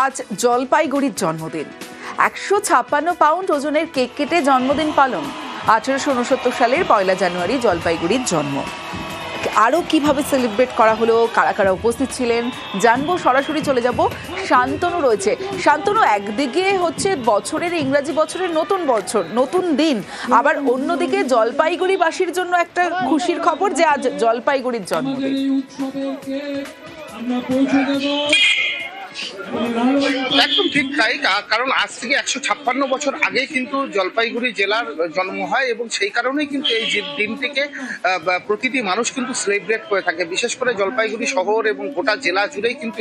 আজ জলপাইগুড়ির জন্মদিন। 156 পাউন্ড ওজনের কেক কেটে জন্মদিন পালন। 1869 সালের 1 জানুয়ারি জলপাইগুড়ির জন্ম। আরও কিভাবে সেলিব্রেট করা হলো, কারা কারা উপস্থিত ছিলেন জানবো। সরাসরি চলে যাব, শান্তনু রয়েছে। শান্তনু, একদিকে হচ্ছে বছরের ইংরাজি বছরের নতুন বছর, নতুন দিন, আবার অন্যদিকে জলপাইগুড়িবাসীর জন্য একটা খুশির খবর যে আজ জলপাইগুড়ির জন্মদিন। একদম ঠিক তাই, কারণ আজ থেকে 156 বছর আগে কিন্তু জলপাইগুড়ি জেলার জন্ম হয় এবং সেই কারণেই কিন্তু এই দিনটিকে প্রতিটি মানুষ কিন্তু সেলিব্রেট করে থাকে। বিশেষ করে জলপাইগুড়ি শহর এবং গোটা জেলা জুড়েই কিন্তু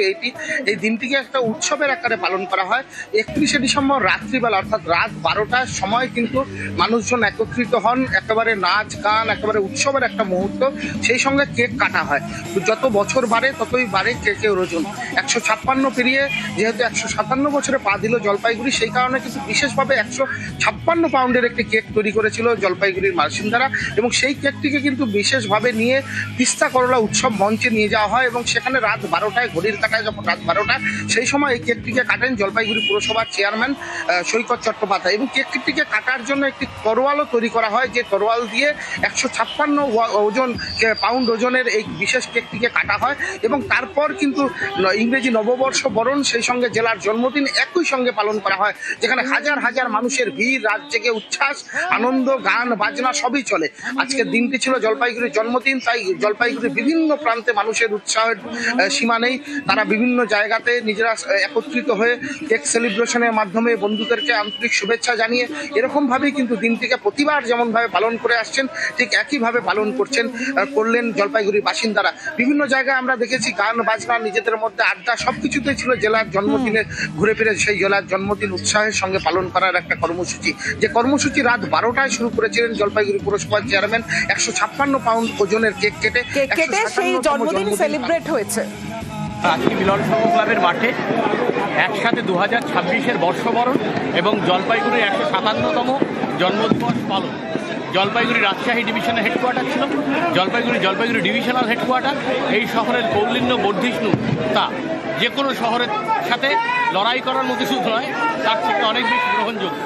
এই দিনটিকে একটা উৎসবের আকারে পালন করা হয়। 31শে ডিসেম্বর রাত্রিবেলা অর্থাৎ রাত 12টার সময় কিন্তু মানুষজন একত্রিত হন, একেবারে নাচ গান, একেবারে উৎসবের একটা মুহূর্ত। সেই সঙ্গে কেক কাটা হয়। যত বছর বাড়ে ততই বাড়ে কেকের ওজন। 156 পেরিয়ে যেহেতু 157 বছরে পা দিল জলপাইগুড়ি, সেই কারণে কিন্তু বিশেষভাবে 156 পাউন্ডের একটি কেক তৈরি করেছিল জলপাইগুড়ির বাসিন্দারা এবং সেই কেকটিকে কিন্তু বিশেষভাবে নিয়ে তিস্তা করলা উৎসব মঞ্চে নিয়ে যাওয়া হয় এবং সেখানে রাত 12টায়, ঘড়ির কাঁটায় যখন রাত 12টা, সেই সময় এই কেকটিকে কাটেন জলপাইগুড়ি পুরসভার চেয়ারম্যান সৈকত চট্টোপাধ্যায় এবং কেকটিকে কাটার জন্য একটি তরোয়ালও তৈরি করা হয়, যে তরোয়াল দিয়ে 156 পাউন্ড ওজনের এই বিশেষ কেকটিকে কাটা হয় এবং তারপর কিন্তু ইংরেজি নববর্ষ বরণ, সেই সঙ্গে জেলার জন্মদিন একই সঙ্গে পালন করা হয়, যেখানে হাজার হাজার মানুষের ভিড়, রাত জেগে উচ্ছ্বাস, আনন্দ, গান বাজনা সবই চলে। আজকের দিনটি ছিল জলপাইগুড়ির জন্মদিন, তাই জলপাইগুড়ির বিভিন্ন প্রান্তে মানুষের উৎসাহের সীমা নেই। তারা বিভিন্ন জায়গাতে নিজেরা একত্রিত হয়ে কেক সেলিব্রেশনের মাধ্যমে বন্ধুদেরকে আন্তরিক শুভেচ্ছা জানিয়ে এরকমভাবেই কিন্তু দিনটিকে প্রতিবার যেমনভাবে পালন করে আসছেন, ঠিক একইভাবে পালন করলেন জলপাইগুড়ির বাসিন্দারা। বিভিন্ন জায়গায় আমরা দেখেছি গান বাজনা, নিজেদের মধ্যে আড্ডা, সবকিছুতেই ছিল জেলার জন্মদিনে ঘুরে ফিরে সেই জেলার জন্মদিন উৎসাহের সঙ্গে পালন করার একটা কর্মসূচি, যে কর্মসূচি রাত 12টায় শুরু করেছিলেন জলপাইগুড়ি পুরসভার চেয়ারম্যান। 156 পাউন্ড ওজনের কেক কেটে সেই জন্মদিন সেলিব্রেট হয়েছে আজকে মিলন সংঘ ক্লাবের মাঠে একসাথে 2026-এর বর্ষবরণ এবং জলপাইগুড়ির 157তম জন্মদিবস পালন। জলপাইগুড়ি রাজশাহী ডিভিশনের হেডকোয়ার্টার ছিল, জলপাইগুড়ি ডিভিশনাল হেডকোয়ার্টার। এই শহরের কৌলিন্য বর্ধিষ্ণু তা যে কোনো শহরের সাথে লড়াই করার মতো শুধু নয়, তার থেকে অনেক বেশি গ্রহণযোগ্য।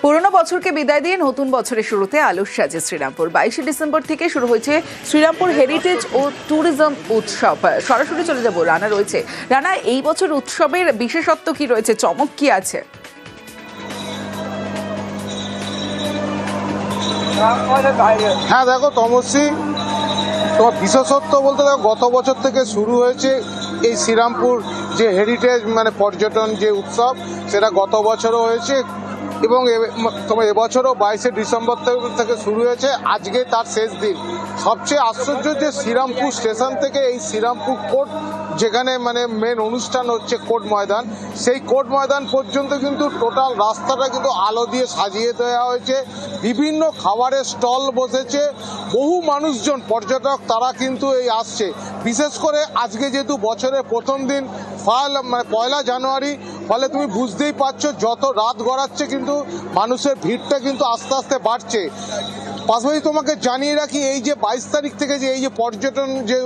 পুরনো বছরকে বিদায় দিয়ে নতুন বছরের শুরুতে আলোর সাজে শ্রীরামপুর। 22শে ডিসেম্বর থেকে শুরু হয়েছে শ্রীরামপুর হেরিটেজ ও ট্যুরিজম উৎসব। সরাসরি চলে যাব, রানা রয়েছে। রানা, এই বছর উৎসবের বিশেষত্ব কি রয়েছে, চমক কি আছে? হ্যাঁ দেখো তমস্বী, তোমার বিশেষত্ব বলতে দেখো গত বছর থেকে শুরু হয়েছে এই শ্রীরামপুর যে হেরিটেজ মানে পর্যটন যে উৎসব, সেটা গত বছরও হয়েছে এবং তোমার এবছরও 22শে ডিসেম্বর থেকে শুরু হয়েছে, আজকে তার শেষ দিন। সবচেয়ে আশ্চর্য যে শ্রীরামপুর স্টেশন থেকে এই শ্রীরামপুর কোর্ট, যেখানে মানে মেন অনুষ্ঠান হচ্ছে কোর্ট ময়দান, সেই কোর্ট ময়দান পর্যন্ত কিন্তু টোটাল রাস্তাটা কিন্তু আলো দিয়ে সাজিয়ে দেওয়া হয়েছে। বিভিন্ন খাবারের স্টল বসেছে, বহু মানুষজন পর্যটক তারা কিন্তু এই আসছে। বিশেষ করে আজকে যেহেতু বছরের প্রথম দিন, মানে 1 জানুয়ারি, ফলে তুমি বুঝতেই পারছো যত রাত গড়াচ্ছে কিন্তু মানুষের ভিড়টা কিন্তু আস্তে আস্তে বাড়ছে। পাশাপাশি তোমাকে জানিয়ে রাখি, এই যে 22 তারিখ থেকে যে এই যে পর্যটন যে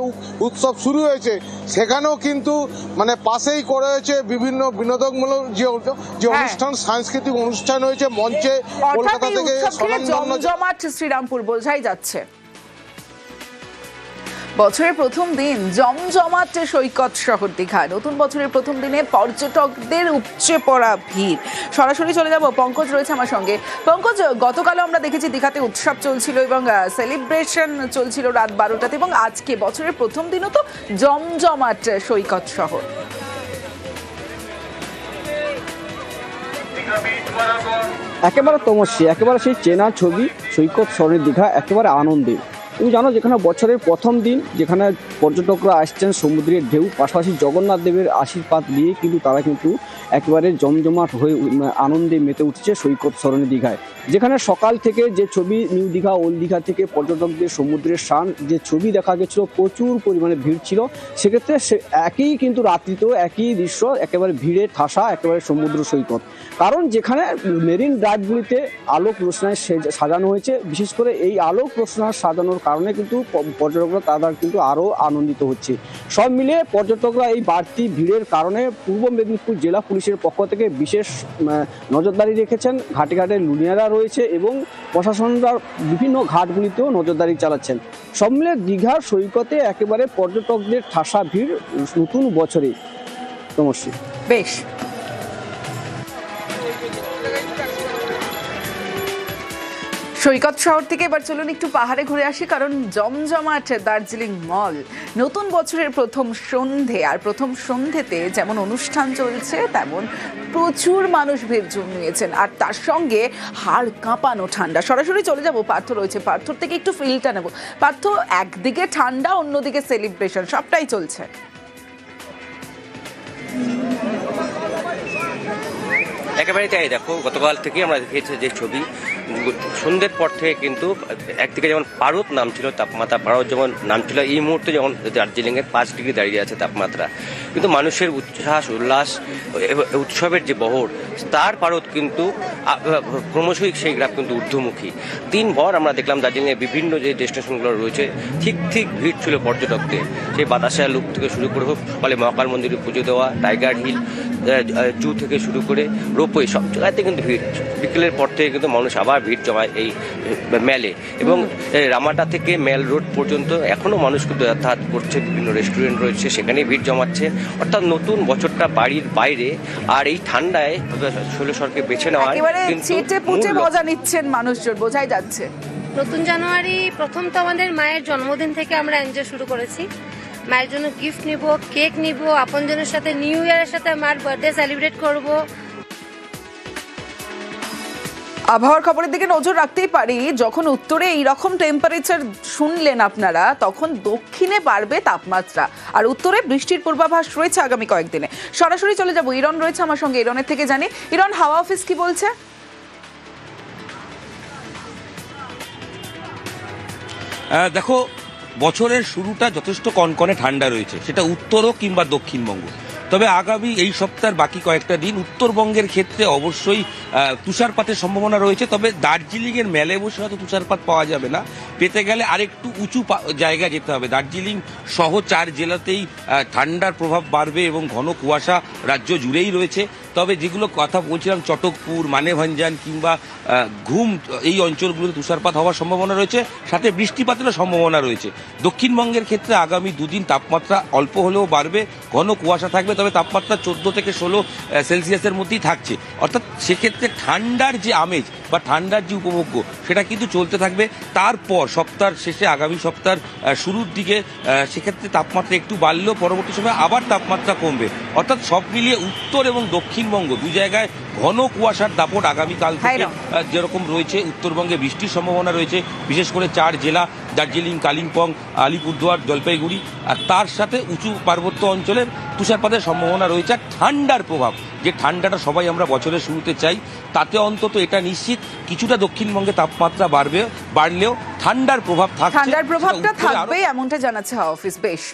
উৎসব শুরু হয়েছে, সেখানেও কিন্তু মানে পাশেই করে হয়েছে বিভিন্ন বিনোদনমূলক যে অনুষ্ঠান, সাংস্কৃতিক অনুষ্ঠান হয়েছে মঞ্চে। কলকাতা থেকে জমজমাট শ্রীরামপুর বোঝাই যাচ্ছে। বছরের প্রথম দিন জমজমাট সৈকত শহর দীঘা। নতুন বছরের প্রথম দিনে পর্যটকদের উপচে পড়া ভিড়। সরাসরি চলে যাব, পঙ্কজ রয়েছে আমার সঙ্গে। পঙ্কজ, গতকালও আমরা দেখেছি দীঘাতে উৎসব চলছিল এবং সেলিব্রেশন চলছিল রাত 12টাতে, এবং আজকে বছরের প্রথম দিনও তো জমজমাট সৈকত শহর। একেবারে তমস্বী, একেবারে সেই চেনা ছবি সৈকত শহরের দীঘা, একেবারে আনন্দে। তুমি জানো, যেখানে বছরের প্রথম দিন, যেখানে পর্যটকরা আসছেন সমুদ্রের ঢেউ, পাশাপাশি জগন্নাথ দেবের আশীর্বাদ নিয়ে কিন্তু তারা কিন্তু একেবারে জমজমাট হয়ে আনন্দে মেতে উঠছে সৈকত সরণি দীঘায়। যেখানে সকাল থেকে যে ছবি নিউ দীঘা ওল্ড দীঘা থেকে পর্যটকদের সমুদ্রের স্নান যে ছবি দেখা গেছিল, প্রচুর পরিমাণে ভিড় ছিল। সেক্ষেত্রে একই কিন্তু রাত্রিতেও একই দৃশ্য, একেবারে ভিড়ে ঠাসা একেবারে সমুদ্র সৈকত। কারণ যেখানে মেরিন ড্রাইভগুলিতে আলোক রোশনায় সাজানো হয়েছে, বিশেষ করে এই আলোক রোশনায় সাজানোর কারণে কিন্তু পর্যটকরা তারা কিন্তু আরও আনন্দিত হচ্ছে। সব মিলিয়ে পর্যটকরা এই বাড়তি ভিড়ের কারণে পূর্ব মেদিনীপুর জেলা পুলিশের পক্ষ থেকে বিশেষ নজরদারি রেখেছেন। ঘাটে ঘাটে লুনিয়ারা রয়েছে এবং প্রশাসনরা বিভিন্ন ঘাটগুলিতেও নজরদারি চালাচ্ছেন। সব মিলে দীঘার সৈকতে একেবারে পর্যটকদের ঠাসা ভিড় নতুন বছরে। তমস্বী, বেশ। সৈকত শহর থেকে এবার চলুন একটু পাহাড়ে ঘুরে আসি, কারণ জমজমাট দার্জিলিং মল। নতুন বছরের প্রথম সন্ধে, আর প্রথম সন্ধেতে যেমন অনুষ্ঠান চলছে তেমন প্রচুর মানুষ ভিড় জমিয়েছেন, আর তার সঙ্গে হাড় কাঁপানো ঠান্ডা। সরাসরি চলে যাব, পার্থ রয়েছে, পার্থর থেকে একটু ফিলটা নেব। পার্থ, একদিকে ঠান্ডা, অন্যদিকে সেলিব্রেশন, সবটাই চলছে। একেবারে তাই। দেখো, গতকাল থেকে আমরা দেখেছি যে ছবি, সন্ধ্যের পর থেকে কিন্তু একদিকে যেমন পারদ নামছিল, তাপমাত্রা পারদ যেমন নামছিল, এই মুহূর্তে যেমন দার্জিলিংয়ের 5 ডিগ্রি দাঁড়িয়ে আছে তাপমাত্রা। কিন্তু মানুষের উচ্ছ্বাস উল্লাস, উৎসবের যে বহর, তার পারদ কিন্তু ক্রমশই সেই গ্রাফ কিন্তু ঊর্ধ্বমুখী। দিনভর আমরা দেখলাম দার্জিলিংয়ের বিভিন্ন যে ডেস্টিনেশনগুলো রয়েছে ঠিক ভিড় ছিল পর্যটকদের। সেই বাতাসা লুপ থেকে শুরু করে হোক, সকালে মহাকাল মন্দিরে পুজো দেওয়া, টাইগার হিল, জু থেকে শুরু করে রোপওয়ে, সব জায়গাতে কিন্তু ভিড়। বিকেলের পর থেকে কিন্তু মানুষ আবার ভিড় জমায় এই মেলে, এবং রামাটা থেকে মেল রোড পর্যন্ত এখনও মানুষ কিন্তু যাতায়াত করছে। বিভিন্ন রেস্টুরেন্ট রয়েছে, সেখানেই ভিড় জমাচ্ছে। অর্থাৎ নতুন বছরটা বাড়ির বাইরে, আর এই ঠান্ডায় শৈলশহরকে বেছে নেওয়া কিন্তু মজা নিচ্ছেন মানুষজন, বোঝাই যাচ্ছে। নতুন জানুয়ারি প্রথম তো আমাদের মায়ের জন্মদিন থেকে আমরা এনজয় শুরু করেছি। মায়ের জন্য গিফট নিব, কেক নিব, আপনজনের সাথে নিউ ইয়ারের সাথে মার বার্থডে সেলিব্রেট করব। আবহাওয়ার খবরের দিকে নজর রাখতেই পারি। যখন উত্তরে এইরকম টেম্পারেচার শুনলেন আপনারা, তখন দক্ষিণে বাড়বে তাপমাত্রা, আর উত্তরে বৃষ্টির পূর্বাভাস রয়েছে আগামী কয়েকদিনে। সরাসরি চলে যাব, ইরন রয়েছে আমার সঙ্গে, ইরনের থেকে জানি। ইরন, হাওয়া অফিস কি বলছে? দেখো, বছরের শুরুটা যথেষ্ট কনকনে ঠান্ডা রয়েছে, সেটা উত্তর কিংবা দক্ষিণবঙ্গ। তবে আগামী এই সপ্তাহের বাকি কয়েকটা দিন উত্তরবঙ্গের ক্ষেত্রে অবশ্যই তুষারপাতের সম্ভাবনা রয়েছে। তবে দার্জিলিংয়ের মেলে বসে হয়তো তুষারপাত পাওয়া যাবে না, পেতে গেলে আরেকটু উঁচু জায়গায় যেতে হবে। দার্জিলিং সহ 4 জেলাতেই ঠান্ডার প্রভাব বাড়বে এবং ঘন কুয়াশা রাজ্য জুড়েই রয়েছে। তবে যেগুলো কথা বলছিলাম, চটকপুর, মানেভাঞ্জান কিংবা ঘুম, এই অঞ্চলগুলোতে তুষারপাত হওয়ার সম্ভাবনা রয়েছে, সাথে বৃষ্টিপাতেরও সম্ভাবনা রয়েছে। দক্ষিণবঙ্গের ক্ষেত্রে আগামী 2 দিন তাপমাত্রা অল্প হলেও বাড়বে, ঘন কুয়াশা থাকবে, তবে তাপমাত্রা 14 থেকে 16 সেলসিয়াসের মধ্যেই থাকছে। অর্থাৎ সেক্ষেত্রে ঠান্ডার যে আমেজ বা ঠান্ডার যে উপভোগ্য, সেটা কিন্তু চলতে থাকবে। তারপর সপ্তাহের শেষে, আগামী সপ্তাহের শুরুর দিকে সেক্ষেত্রে তাপমাত্রা একটু বাড়লেও পরবর্তী সময় আবার তাপমাত্রা কমবে। অর্থাৎ সব মিলিয়ে উত্তর এবং দক্ষিণবঙ্গ 2 জায়গায় ঘন কুয়াশার দাপট আগামীকাল থেকে যেরকম রয়েছে। উত্তরবঙ্গে বৃষ্টির সম্ভাবনা রয়েছে, বিশেষ করে 4 জেলা, দার্জিলিং, কালিম্পং, আলিপুরদুয়ার, জলপাইগুড়ি, আর তার সাথে উঁচু পার্বত্য অঞ্চলের তুষারপাতের সম্ভাবনা রয়েছে। আর ঠান্ডার প্রভাব, যে ঠান্ডাটা সবাই আমরা বছরের শুরুতে চাই, তাতে অন্তত এটা নিশ্চিত কিছুটা দক্ষিণবঙ্গে তাপমাত্রা বাড়লেও ঠান্ডার প্রভাব থাকছে। ঠান্ডার প্রভাবটা থাকবে এমনটা জানাচ্ছে হাওয়া অফিস। বেশ।